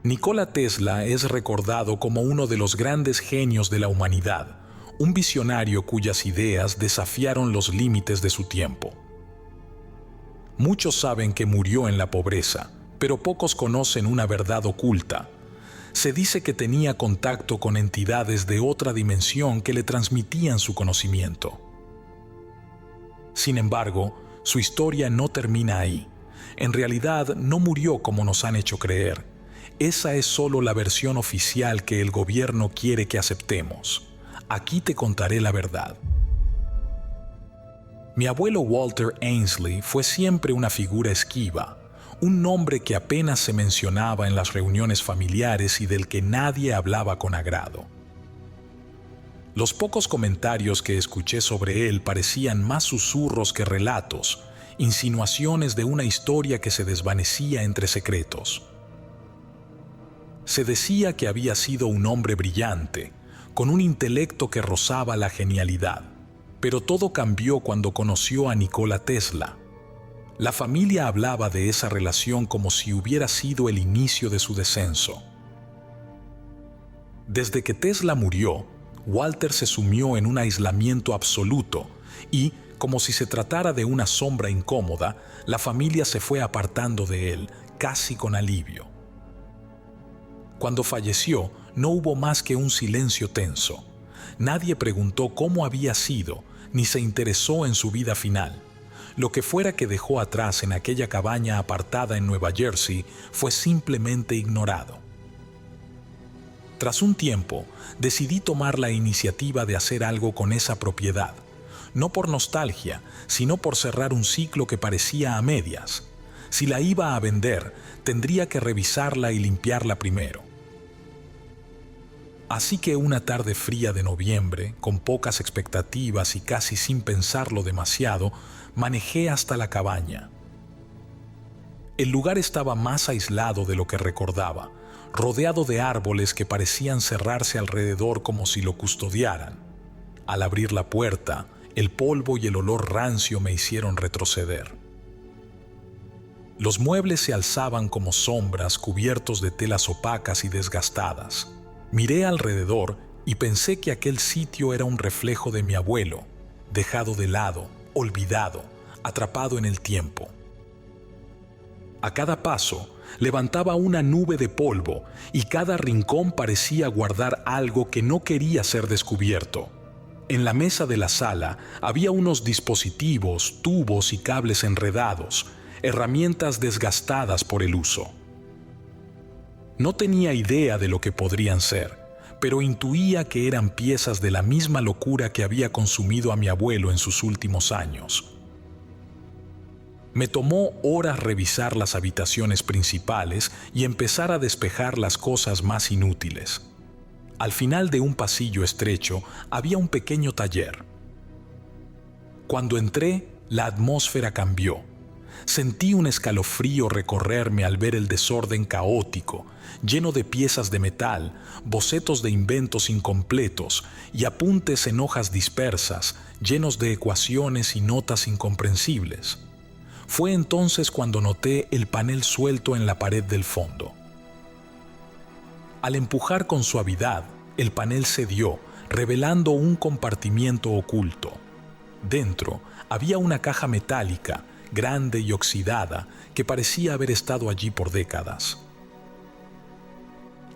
Nikola Tesla es recordado como uno de los grandes genios de la humanidad, un visionario cuyas ideas desafiaron los límites de su tiempo. Muchos saben que murió en la pobreza, pero pocos conocen una verdad oculta. Se dice que tenía contacto con entidades de otra dimensión que le transmitían su conocimiento. Sin embargo, su historia no termina ahí. En realidad, no murió como nos han hecho creer. Esa es solo la versión oficial que el gobierno quiere que aceptemos. Aquí te contaré la verdad. Mi abuelo Walter Ainsley fue siempre una figura esquiva, un nombre que apenas se mencionaba en las reuniones familiares y del que nadie hablaba con agrado. Los pocos comentarios que escuché sobre él parecían más susurros que relatos, insinuaciones de una historia que se desvanecía entre secretos. Se decía que había sido un hombre brillante, con un intelecto que rozaba la genialidad, pero todo cambió cuando conoció a Nikola Tesla. La familia hablaba de esa relación como si hubiera sido el inicio de su descenso. Desde que Tesla murió, Walter se sumió en un aislamiento absoluto y, como si se tratara de una sombra incómoda, la familia se fue apartando de él, casi con alivio. Cuando falleció, no hubo más que un silencio tenso. Nadie preguntó cómo había sido, ni se interesó en su vida final. Lo que fuera que dejó atrás en aquella cabaña apartada en Nueva Jersey fue simplemente ignorado. Tras un tiempo, decidí tomar la iniciativa de hacer algo con esa propiedad, no por nostalgia, sino por cerrar un ciclo que parecía a medias. Si la iba a vender, tendría que revisarla y limpiarla primero. Así que una tarde fría de noviembre, con pocas expectativas y casi sin pensarlo demasiado, manejé hasta la cabaña. El lugar estaba más aislado de lo que recordaba, rodeado de árboles que parecían cerrarse alrededor como si lo custodiaran. Al abrir la puerta, el polvo y el olor rancio me hicieron retroceder. Los muebles se alzaban como sombras cubiertos de telas opacas y desgastadas. Miré alrededor y pensé que aquel sitio era un reflejo de mi abuelo, dejado de lado, olvidado, atrapado en el tiempo. A cada paso, levantaba una nube de polvo y cada rincón parecía guardar algo que no quería ser descubierto. En la mesa de la sala había unos dispositivos, tubos y cables enredados, herramientas desgastadas por el uso. No tenía idea de lo que podrían ser, pero intuía que eran piezas de la misma locura que había consumido a mi abuelo en sus últimos años. Me tomó horas revisar las habitaciones principales y empezar a despejar las cosas más inútiles. Al final de un pasillo estrecho había un pequeño taller. Cuando entré, la atmósfera cambió. Sentí un escalofrío recorrerme al ver el desorden caótico, lleno de piezas de metal, bocetos de inventos incompletos y apuntes en hojas dispersas, llenos de ecuaciones y notas incomprensibles. Fue entonces cuando noté el panel suelto en la pared del fondo. Al empujar con suavidad, el panel cedió, revelando un compartimiento oculto. Dentro había una caja metálica, grande y oxidada, que parecía haber estado allí por décadas.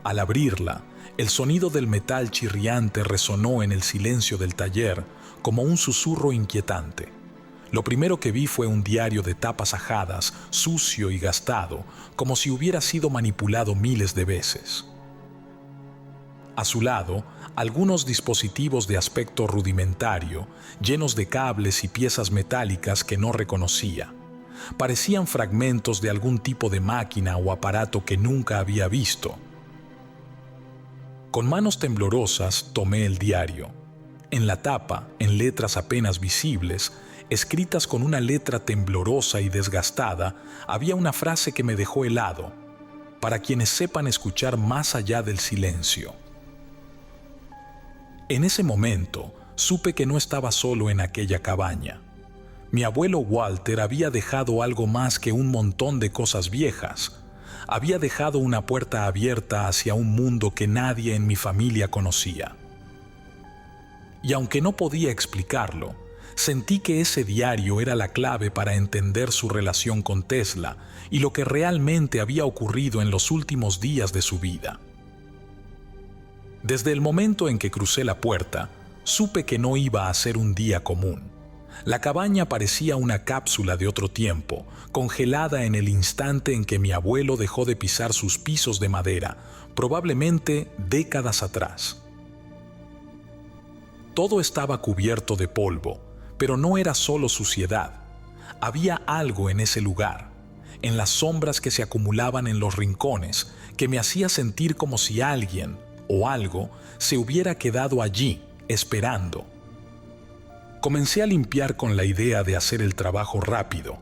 Al abrirla, el sonido del metal chirriante resonó en el silencio del taller como un susurro inquietante. Lo primero que vi fue un diario de tapas ajadas, sucio y gastado, como si hubiera sido manipulado miles de veces. A su lado, algunos dispositivos de aspecto rudimentario, llenos de cables y piezas metálicas que no reconocía. Parecían fragmentos de algún tipo de máquina o aparato que nunca había visto. Con manos temblorosas tomé el diario. En la tapa, en letras apenas visibles, escritas con una letra temblorosa y desgastada, había una frase que me dejó helado: para quienes sepan escuchar más allá del silencio. En ese momento, supe que no estaba solo en aquella cabaña. Mi abuelo Walter había dejado algo más que un montón de cosas viejas. había dejado una puerta abierta hacia un mundo que nadie en mi familia conocía. Y aunque no podía explicarlo, sentí que ese diario era la clave para entender su relación con Tesla y lo que realmente había ocurrido en los últimos días de su vida. Desde el momento en que crucé la puerta, supe que no iba a ser un día común. La cabaña parecía una cápsula de otro tiempo, congelada en el instante en que mi abuelo dejó de pisar sus pisos de madera, probablemente décadas atrás. Todo estaba cubierto de polvo, pero no era solo suciedad. Había algo en ese lugar, en las sombras que se acumulaban en los rincones, que me hacía sentir como si alguien o algo se hubiera quedado allí, esperando. Comencé a limpiar con la idea de hacer el trabajo rápido.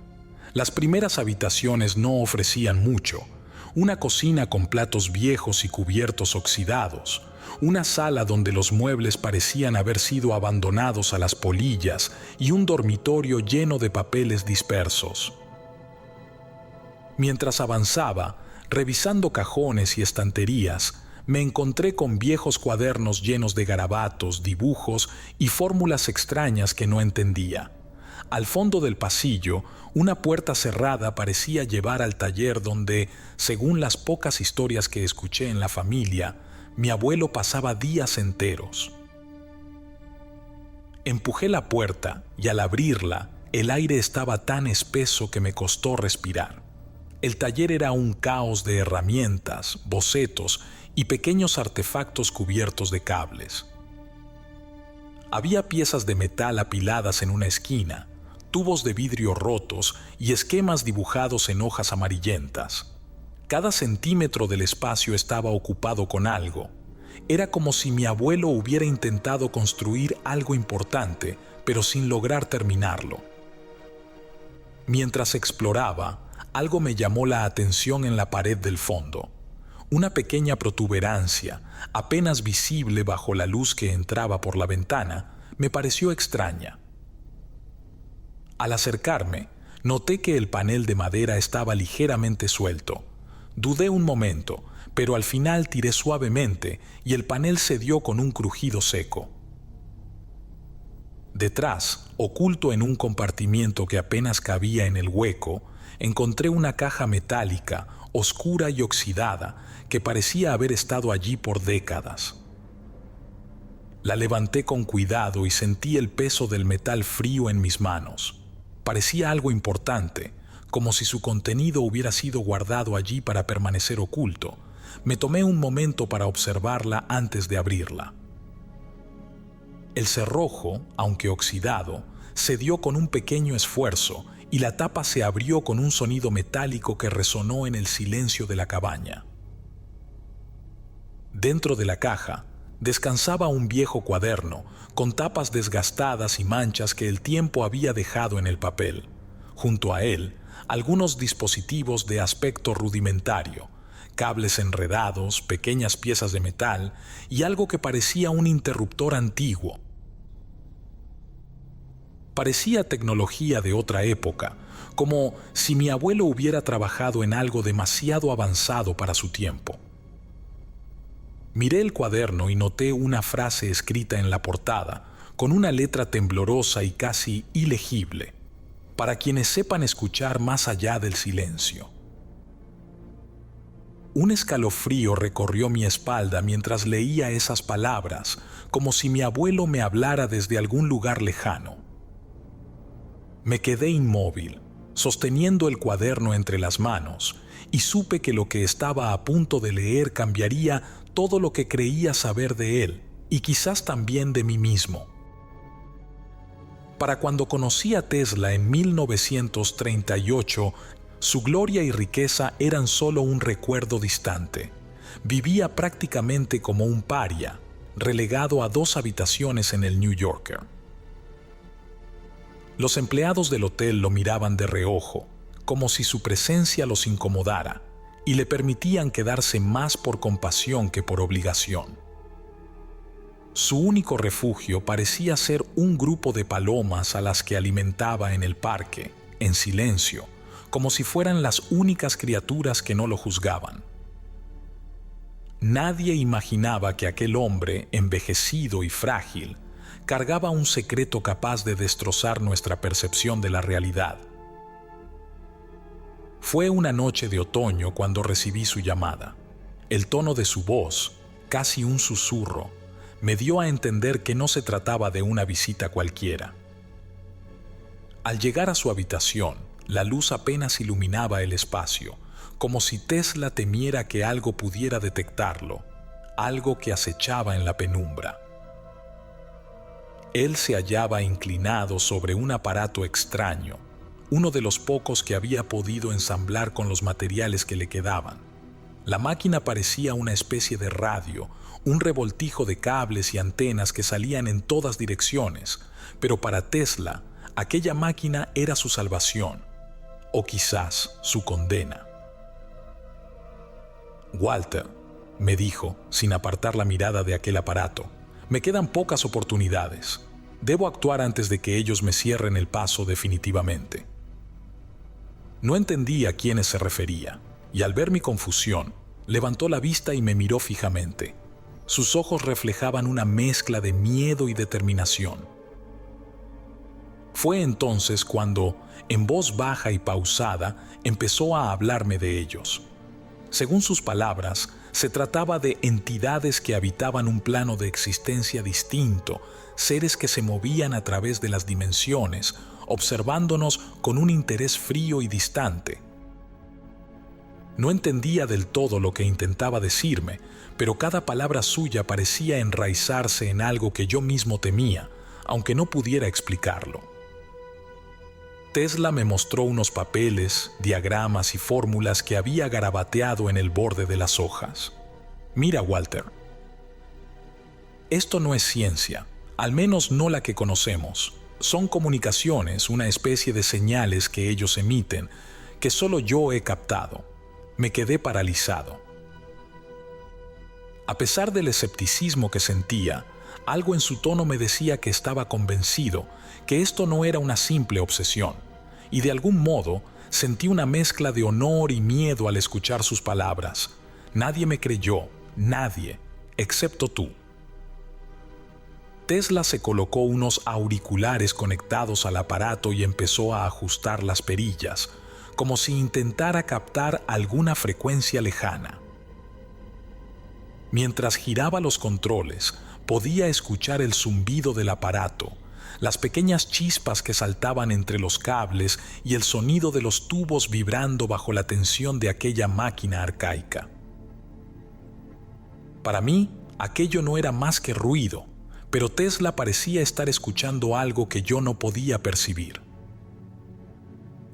Las primeras habitaciones no ofrecían mucho. Una cocina con platos viejos y cubiertos oxidados, una sala donde los muebles parecían haber sido abandonados a las polillas y un dormitorio lleno de papeles dispersos. Mientras avanzaba, revisando cajones y estanterías, me encontré con viejos cuadernos llenos de garabatos, dibujos y fórmulas extrañas que no entendía. Al fondo del pasillo, una puerta cerrada parecía llevar al taller donde, según las pocas historias que escuché en la familia, mi abuelo pasaba días enteros. Empujé la puerta y al abrirla, el aire estaba tan espeso que me costó respirar. El taller era un caos de herramientas, bocetos y pequeños artefactos cubiertos de cables. Había piezas de metal apiladas en una esquina, tubos de vidrio rotos y esquemas dibujados en hojas amarillentas. Cada centímetro del espacio estaba ocupado con algo. Era como si mi abuelo hubiera intentado construir algo importante, pero sin lograr terminarlo. Mientras exploraba, algo me llamó la atención en la pared del fondo. Una pequeña protuberancia, apenas visible bajo la luz que entraba por la ventana, me pareció extraña. Al acercarme, noté que el panel de madera estaba ligeramente suelto. Dudé un momento, pero al final tiré suavemente y el panel cedió con un crujido seco. Detrás, oculto en un compartimiento que apenas cabía en el hueco, encontré una caja metálica, oscura y oxidada, que parecía haber estado allí por décadas. La levanté con cuidado y sentí el peso del metal frío en mis manos. Parecía algo importante, como si su contenido hubiera sido guardado allí para permanecer oculto. Me tomé un momento para observarla antes de abrirla. El cerrojo, aunque oxidado, cedió con un pequeño esfuerzo y la tapa se abrió con un sonido metálico que resonó en el silencio de la cabaña. Dentro de la caja descansaba un viejo cuaderno con tapas desgastadas y manchas que el tiempo había dejado en el papel. Junto a él, algunos dispositivos de aspecto rudimentario, cables enredados, pequeñas piezas de metal y algo que parecía un interruptor antiguo. Parecía tecnología de otra época, como si mi abuelo hubiera trabajado en algo demasiado avanzado para su tiempo. Miré el cuaderno y noté una frase escrita en la portada, con una letra temblorosa y casi ilegible, para quienes sepan escuchar más allá del silencio. Un escalofrío recorrió mi espalda mientras leía esas palabras, como si mi abuelo me hablara desde algún lugar lejano. Me quedé inmóvil, sosteniendo el cuaderno entre las manos, y supe que lo que estaba a punto de leer cambiaría todo lo que creía saber de él, y quizás también de mí mismo. Para cuando conocí a Tesla en 1938, su gloria y riqueza eran solo un recuerdo distante. Vivía prácticamente como un paria, relegado a 2 habitaciones en el New Yorker. Los empleados del hotel lo miraban de reojo, como si su presencia los incomodara, y le permitían quedarse más por compasión que por obligación. Su único refugio parecía ser un grupo de palomas a las que alimentaba en el parque, en silencio, como si fueran las únicas criaturas que no lo juzgaban. Nadie imaginaba que aquel hombre, envejecido y frágil, cargaba un secreto capaz de destrozar nuestra percepción de la realidad. Fue una noche de otoño cuando recibí su llamada. El tono de su voz, casi un susurro, me dio a entender que no se trataba de una visita cualquiera. Al llegar a su habitación, la luz apenas iluminaba el espacio, como si Tesla temiera que algo pudiera detectarlo, algo que acechaba en la penumbra. Él se hallaba inclinado sobre un aparato extraño, uno de los pocos que había podido ensamblar con los materiales que le quedaban. La máquina parecía una especie de radio, un revoltijo de cables y antenas que salían en todas direcciones, pero para Tesla, aquella máquina era su salvación, o quizás su condena. «Walter», me dijo, sin apartar la mirada de aquel aparato, «me quedan pocas oportunidades. Debo actuar antes de que ellos me cierren el paso definitivamente». No entendí a quiénes se refería, y al ver mi confusión, levantó la vista y me miró fijamente. Sus ojos reflejaban una mezcla de miedo y determinación. Fue entonces cuando, en voz baja y pausada, empezó a hablarme de ellos. Según sus palabras, se trataba de entidades que habitaban un plano de existencia distinto, seres que se movían a través de las dimensiones, observándonos con un interés frío y distante. No entendía del todo lo que intentaba decirme, pero cada palabra suya parecía enraizarse en algo que yo mismo temía, aunque no pudiera explicarlo. Tesla me mostró unos papeles, diagramas y fórmulas que había garabateado en el borde de las hojas. «Mira, Walter, esto no es ciencia, al menos no la que conocemos. Son comunicaciones, una especie de señales que ellos emiten, que solo yo he captado». Me quedé paralizado. A pesar del escepticismo que sentía, algo en su tono me decía que estaba convencido que esto no era una simple obsesión, y de algún modo sentí una mezcla de honor y miedo al escuchar sus palabras. Nadie me creyó, nadie, excepto tú. Tesla se colocó unos auriculares conectados al aparato y empezó a ajustar las perillas, como si intentara captar alguna frecuencia lejana. Mientras giraba los controles, podía escuchar el zumbido del aparato, las pequeñas chispas que saltaban entre los cables y el sonido de los tubos vibrando bajo la tensión de aquella máquina arcaica. Para mí, aquello no era más que ruido, pero Tesla parecía estar escuchando algo que yo no podía percibir.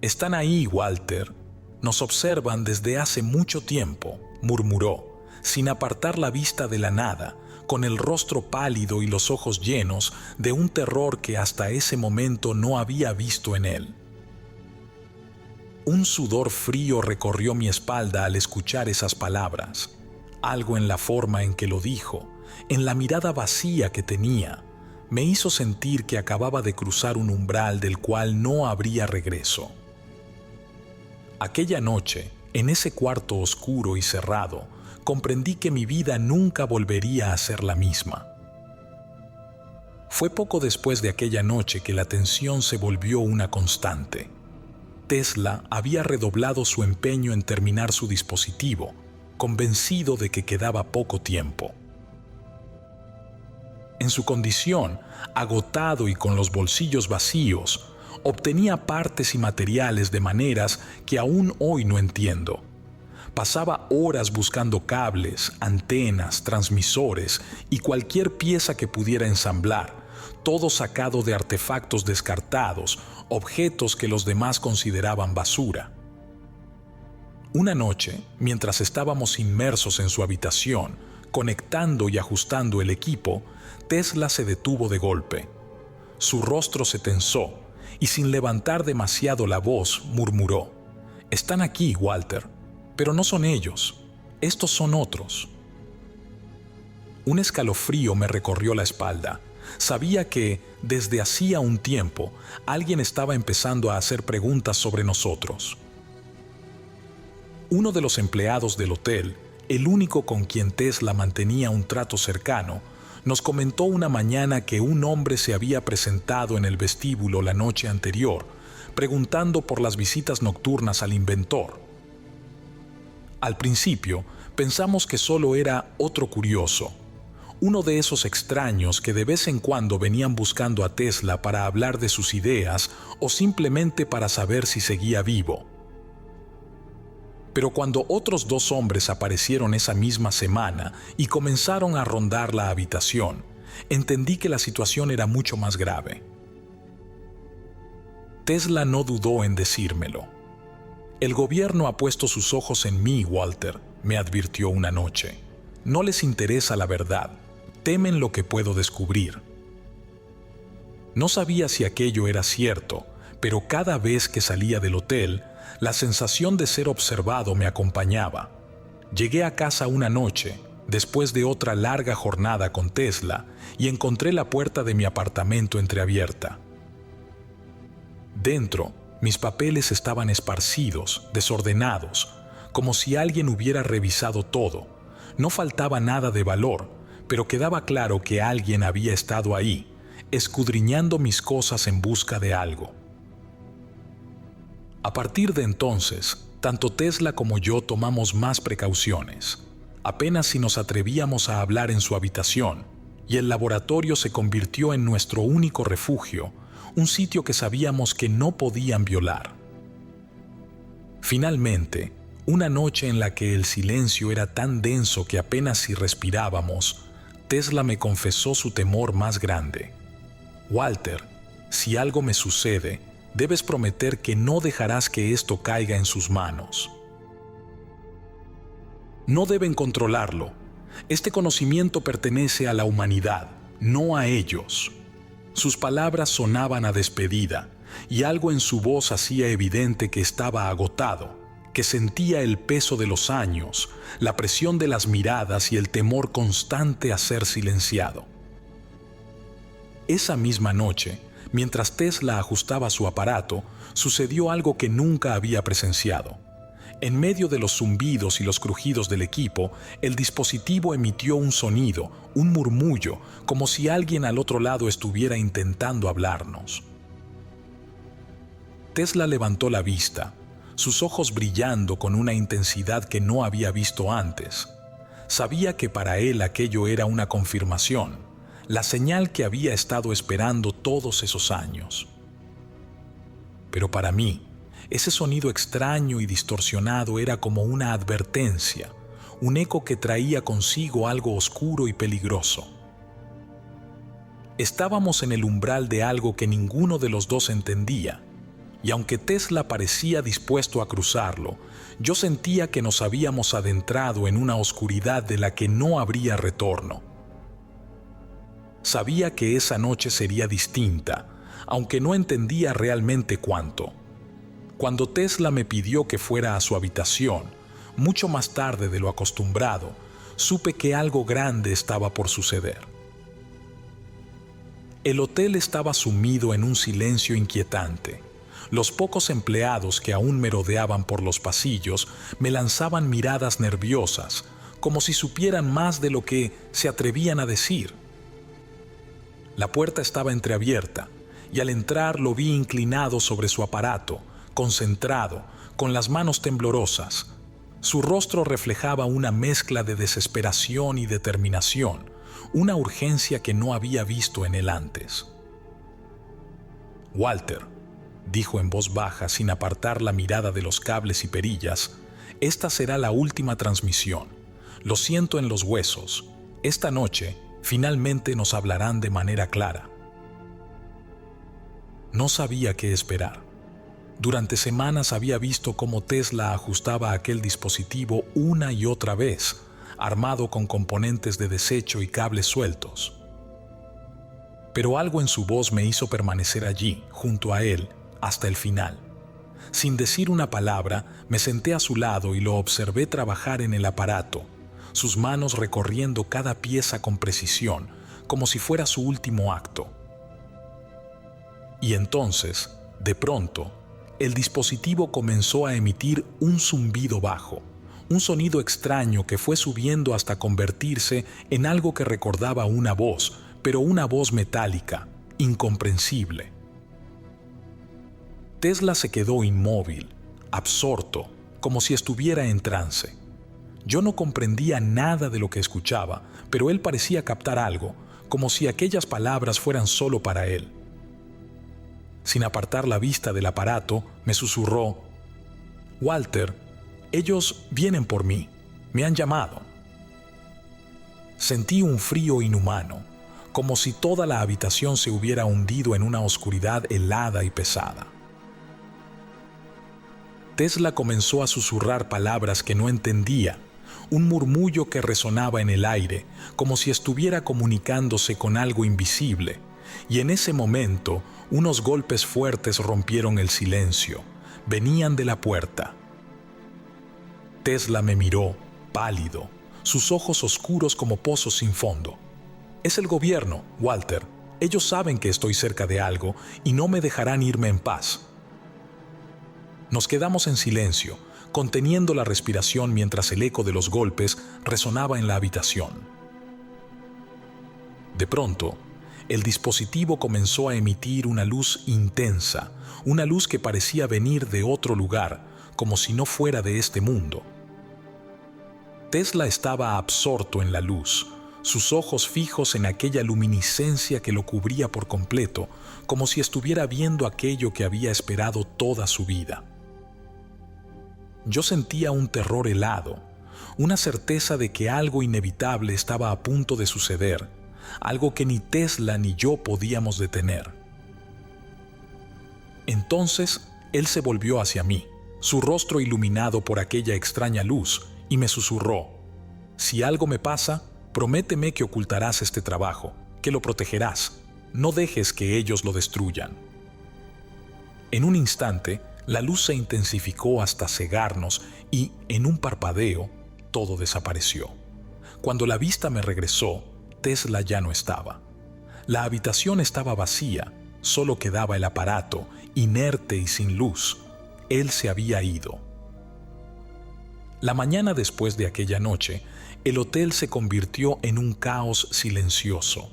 «Están ahí, Walter. Nos observan desde hace mucho tiempo», murmuró, sin apartar la vista de la nada, con el rostro pálido y los ojos llenos de un terror que hasta ese momento no había visto en él. Un sudor frío recorrió mi espalda al escuchar esas palabras. Algo en la forma en que lo dijo, en la mirada vacía que tenía, me hizo sentir que acababa de cruzar un umbral del cual no habría regreso. Aquella noche, en ese cuarto oscuro y cerrado, comprendí que mi vida nunca volvería a ser la misma. Fue poco después de aquella noche que la tensión se volvió una constante. Tesla había redoblado su empeño en terminar su dispositivo, convencido de que quedaba poco tiempo. En su condición, agotado y con los bolsillos vacíos, obtenía partes y materiales de maneras que aún hoy no entiendo. Pasaba horas buscando cables, antenas, transmisores y cualquier pieza que pudiera ensamblar, todo sacado de artefactos descartados, objetos que los demás consideraban basura. Una noche, mientras estábamos inmersos en su habitación, conectando y ajustando el equipo, Tesla se detuvo de golpe. Su rostro se tensó y sin levantar demasiado la voz, murmuró: «Están aquí, Walter, pero no son ellos, estos son otros». Un escalofrío me recorrió la espalda. Sabía que, desde hacía un tiempo, alguien estaba empezando a hacer preguntas sobre nosotros. Uno de los empleados del hotel, el único con quien Tesla mantenía un trato cercano, nos comentó una mañana que un hombre se había presentado en el vestíbulo la noche anterior, preguntando por las visitas nocturnas al inventor. Al principio, pensamos que solo era otro curioso, uno de esos extraños que de vez en cuando venían buscando a Tesla para hablar de sus ideas o simplemente para saber si seguía vivo. Pero cuando otros 2 hombres aparecieron esa misma semana y comenzaron a rondar la habitación, entendí que la situación era mucho más grave. Tesla no dudó en decírmelo. El gobierno ha puesto sus ojos en mí, Walter, me advirtió una noche. No les interesa la verdad, temen lo que puedo descubrir. No sabía si aquello era cierto, pero cada vez que salía del hotel, la sensación de ser observado me acompañaba. Llegué a casa una noche, después de otra larga jornada con Tesla, y encontré la puerta de mi apartamento entreabierta. Dentro, mis papeles estaban esparcidos, desordenados, como si alguien hubiera revisado todo. No faltaba nada de valor, pero quedaba claro que alguien había estado ahí, escudriñando mis cosas en busca de algo. A partir de entonces, tanto Tesla como yo tomamos más precauciones. Apenas si nos atrevíamos a hablar en su habitación, y el laboratorio se convirtió en nuestro único refugio, un sitio que sabíamos que no podían violar. Finalmente, una noche en la que el silencio era tan denso que apenas si respirábamos, Tesla me confesó su temor más grande. Walter, si algo me sucede, debes prometer que no dejarás que esto caiga en sus manos. No deben controlarlo. Este conocimiento pertenece a la humanidad, no a ellos. Sus palabras sonaban a despedida, y algo en su voz hacía evidente que estaba agotado, que sentía el peso de los años, la presión de las miradas y el temor constante a ser silenciado. Esa misma noche, mientras Tesla ajustaba su aparato, sucedió algo que nunca había presenciado. En medio de los zumbidos y los crujidos del equipo, el dispositivo emitió un sonido, un murmullo, como si alguien al otro lado estuviera intentando hablarnos. Tesla levantó la vista, sus ojos brillando con una intensidad que no había visto antes. Sabía que para él aquello era una confirmación, la señal que había estado esperando todos esos años. Pero para mí, ese sonido extraño y distorsionado era como una advertencia, un eco que traía consigo algo oscuro y peligroso. Estábamos en el umbral de algo que ninguno de los dos entendía, y aunque Tesla parecía dispuesto a cruzarlo, yo sentía que nos habíamos adentrado en una oscuridad de la que no habría retorno. Sabía que esa noche sería distinta, aunque no entendía realmente cuánto. Cuando Tesla me pidió que fuera a su habitación, mucho más tarde de lo acostumbrado, supe que algo grande estaba por suceder. El hotel estaba sumido en un silencio inquietante. Los pocos empleados que aún merodeaban por los pasillos me lanzaban miradas nerviosas, como si supieran más de lo que se atrevían a decir. La puerta estaba entreabierta, y al entrar lo vi inclinado sobre su aparato, concentrado, con las manos temblorosas. Su rostro reflejaba una mezcla de desesperación y determinación, una urgencia que no había visto en él antes. Walter, dijo en voz baja sin apartar la mirada de los cables y perillas, esta será la última transmisión. Lo siento en los huesos. Esta noche, finalmente nos hablarán de manera clara. No sabía qué esperar. Durante semanas había visto cómo Tesla ajustaba aquel dispositivo una y otra vez, armado con componentes de desecho y cables sueltos. Pero algo en su voz me hizo permanecer allí, junto a él, hasta el final. Sin decir una palabra, me senté a su lado y lo observé trabajar en el aparato, sus manos recorriendo cada pieza con precisión, como si fuera su último acto. Y entonces, de pronto, el dispositivo comenzó a emitir un zumbido bajo, un sonido extraño que fue subiendo hasta convertirse en algo que recordaba una voz, pero una voz metálica, incomprensible. Tesla se quedó inmóvil, absorto, como si estuviera en trance. Yo no comprendía nada de lo que escuchaba, pero él parecía captar algo, como si aquellas palabras fueran solo para él. Sin apartar la vista del aparato, me susurró: «Walter, ellos vienen por mí, me han llamado». Sentí un frío inhumano, como si toda la habitación se hubiera hundido en una oscuridad helada y pesada. Tesla comenzó a susurrar palabras que no entendía, un murmullo que resonaba en el aire, como si estuviera comunicándose con algo invisible, y en ese momento unos golpes fuertes rompieron el silencio. Venían de la puerta. Tesla me miró, pálido, sus ojos oscuros como pozos sin fondo. «Es el gobierno, Walter. Ellos saben que estoy cerca de algo y no me dejarán irme en paz». Nos quedamos en silencio, conteniendo la respiración mientras el eco de los golpes resonaba en la habitación. De pronto, el dispositivo comenzó a emitir una luz intensa, una luz que parecía venir de otro lugar, como si no fuera de este mundo. Tesla estaba absorto en la luz, sus ojos fijos en aquella luminiscencia que lo cubría por completo, como si estuviera viendo aquello que había esperado toda su vida. Yo sentía un terror helado, una certeza de que algo inevitable estaba a punto de suceder, algo que ni Tesla ni yo podíamos detener. Entonces, él se volvió hacia mí, su rostro iluminado por aquella extraña luz, y me susurró: «Si algo me pasa, prométeme que ocultarás este trabajo, que lo protegerás. No dejes que ellos lo destruyan». En un instante, la luz se intensificó hasta cegarnos y, en un parpadeo, todo desapareció. Cuando la vista me regresó, Tesla ya no estaba. La habitación estaba vacía, solo quedaba el aparato, inerte y sin luz. Él se había ido. La mañana después de aquella noche, el hotel se convirtió en un caos silencioso.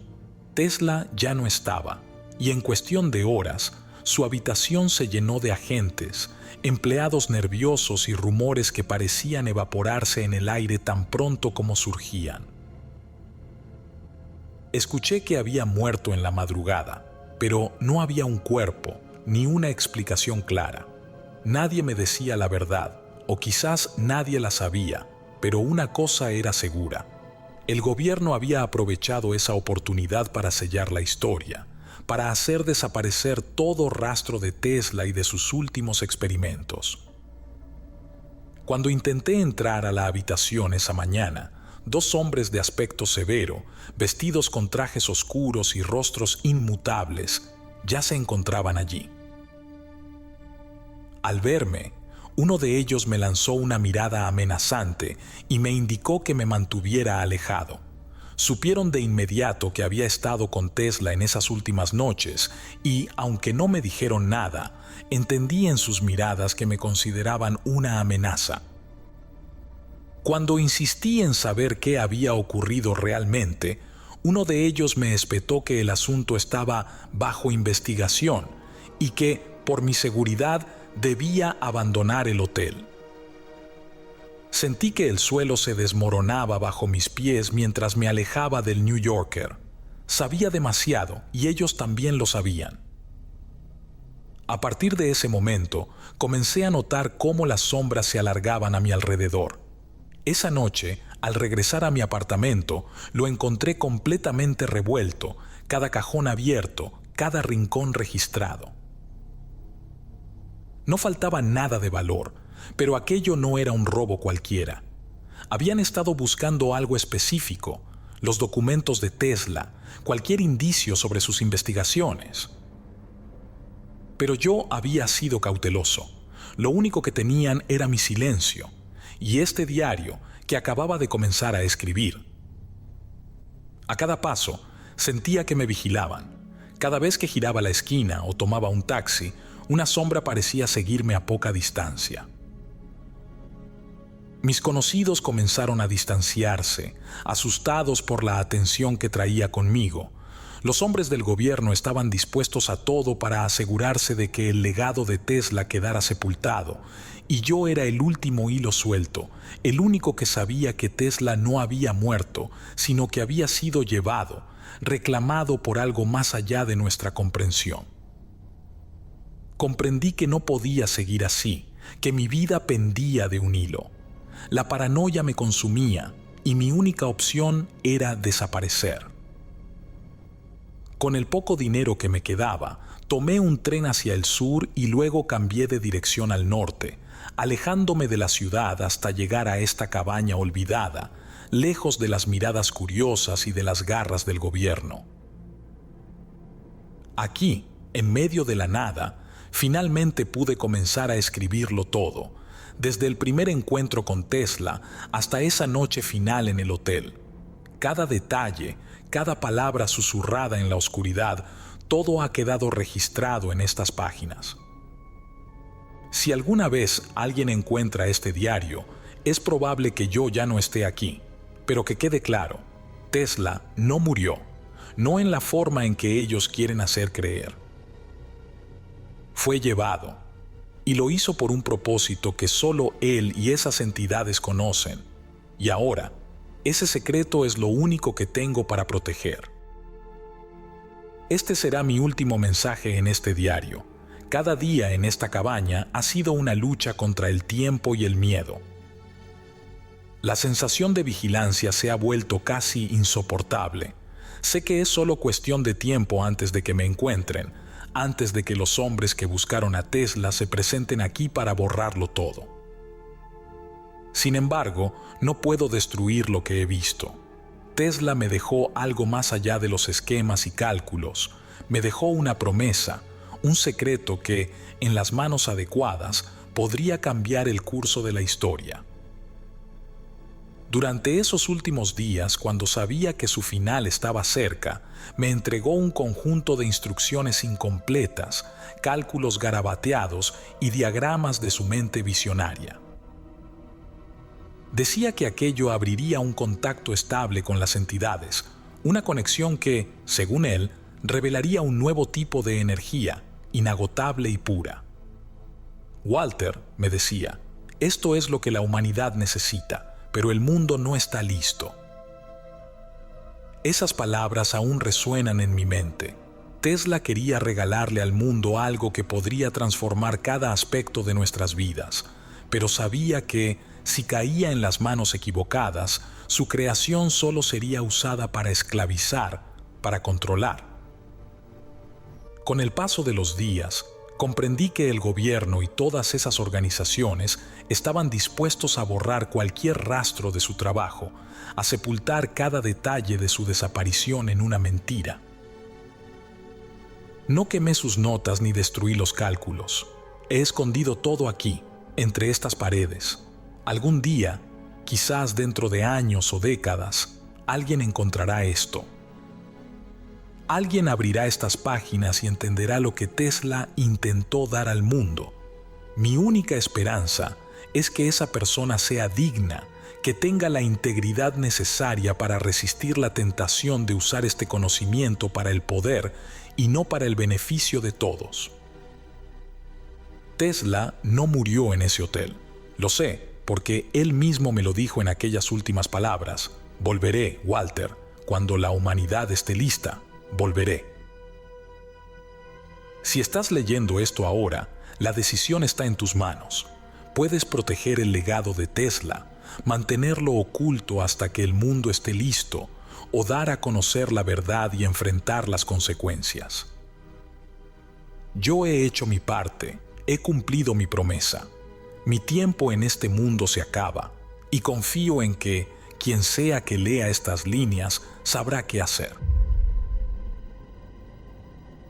Tesla ya no estaba, y en cuestión de horas, su habitación se llenó de agentes, empleados nerviosos y rumores que parecían evaporarse en el aire tan pronto como surgían. Escuché que había muerto en la madrugada, pero no había un cuerpo, ni una explicación clara. Nadie me decía la verdad, o quizás nadie la sabía, pero una cosa era segura. El gobierno había aprovechado esa oportunidad para sellar la historia, para hacer desaparecer todo rastro de Tesla y de sus últimos experimentos. Cuando intenté entrar a la habitación esa mañana, dos hombres de aspecto severo, vestidos con trajes oscuros y rostros inmutables, ya se encontraban allí. Al verme, uno de ellos me lanzó una mirada amenazante y me indicó que me mantuviera alejado. Supieron de inmediato que había estado con Tesla en esas últimas noches y, aunque no me dijeron nada, entendí en sus miradas que me consideraban una amenaza. Cuando insistí en saber qué había ocurrido realmente, uno de ellos me espetó que el asunto estaba bajo investigación y que, por mi seguridad, debía abandonar el hotel. Sentí que el suelo se desmoronaba bajo mis pies mientras me alejaba del New Yorker. Sabía demasiado y ellos también lo sabían. A partir de ese momento, comencé a notar cómo las sombras se alargaban a mi alrededor. Esa noche, al regresar a mi apartamento, lo encontré completamente revuelto, cada cajón abierto, cada rincón registrado. No faltaba nada de valor, pero aquello no era un robo cualquiera. Habían estado buscando algo específico, los documentos de Tesla, cualquier indicio sobre sus investigaciones. Pero yo había sido cauteloso. Lo único que tenían era mi silencio y este diario que acababa de comenzar a escribir. A cada paso, sentía que me vigilaban. Cada vez que giraba la esquina o tomaba un taxi, Una sombra parecía seguirme a poca distancia. Mis conocidos comenzaron a distanciarse, asustados por la atención que traía conmigo. Los hombres del gobierno estaban dispuestos a todo para asegurarse de que el legado de Tesla quedara sepultado, y yo era el último hilo suelto, el único que sabía que Tesla no había muerto, sino que había sido llevado, reclamado por algo más allá de nuestra comprensión. Comprendí que no podía seguir así, que mi vida pendía de un hilo. La paranoia me consumía y mi única opción era desaparecer. Con el poco dinero que me quedaba, tomé un tren hacia el sur y luego cambié de dirección al norte, alejándome de la ciudad hasta llegar a esta cabaña olvidada, lejos de las miradas curiosas y de las garras del gobierno. Aquí, en medio de la nada, finalmente pude comenzar a escribirlo todo, desde el primer encuentro con Tesla hasta esa noche final en el hotel. Cada detalle, cada palabra susurrada en la oscuridad, todo ha quedado registrado en estas páginas. Si alguna vez alguien encuentra este diario, es probable que yo ya no esté aquí, pero que quede claro, Tesla no murió, no en la forma en que ellos quieren hacer creer. Fue llevado, y lo hizo por un propósito que solo él y esas entidades conocen, y ahora, ese secreto es lo único que tengo para proteger. Este será mi último mensaje en este diario. Cada día en esta cabaña ha sido una lucha contra el tiempo y el miedo. La sensación de vigilancia se ha vuelto casi insoportable. Sé que es solo cuestión de tiempo antes de que me encuentren, antes de que los hombres que buscaron a Tesla se presenten aquí para borrarlo todo. Sin embargo, no puedo destruir lo que he visto. Tesla me dejó algo más allá de los esquemas y cálculos. Me dejó una promesa, un secreto que, en las manos adecuadas, podría cambiar el curso de la historia. Durante esos últimos días, cuando sabía que su final estaba cerca, me entregó un conjunto de instrucciones incompletas, cálculos garabateados y diagramas de su mente visionaria. Decía que aquello abriría un contacto estable con las entidades, una conexión que, según él, revelaría un nuevo tipo de energía, inagotable y pura. Walter, me decía, esto es lo que la humanidad necesita, pero el mundo no está listo. Esas palabras aún resuenan en mi mente. Tesla quería regalarle al mundo algo que podría transformar cada aspecto de nuestras vidas, pero sabía que, si caía en las manos equivocadas, su creación solo sería usada para esclavizar, para controlar. Con el paso de los días, comprendí que el gobierno y todas esas organizaciones estaban dispuestos a borrar cualquier rastro de su trabajo, a sepultar cada detalle de su desaparición en una mentira. No quemé sus notas ni destruí los cálculos. He escondido todo aquí, entre estas paredes. Algún día, quizás dentro de años o décadas, alguien encontrará esto. Alguien abrirá estas páginas y entenderá lo que Tesla intentó dar al mundo. Mi única esperanza es que esa persona sea digna, que tenga la integridad necesaria para resistir la tentación de usar este conocimiento para el poder y no para el beneficio de todos. Tesla no murió en ese hotel. Lo sé, porque él mismo me lo dijo en aquellas últimas palabras. Volveré, Walter, cuando la humanidad esté lista. Volveré. Si estás leyendo esto ahora, la decisión está en tus manos. Puedes proteger el legado de Tesla, mantenerlo oculto hasta que el mundo esté listo, o dar a conocer la verdad y enfrentar las consecuencias. Yo he hecho mi parte, he cumplido mi promesa. Mi tiempo en este mundo se acaba, y confío en que quien sea que lea estas líneas sabrá qué hacer.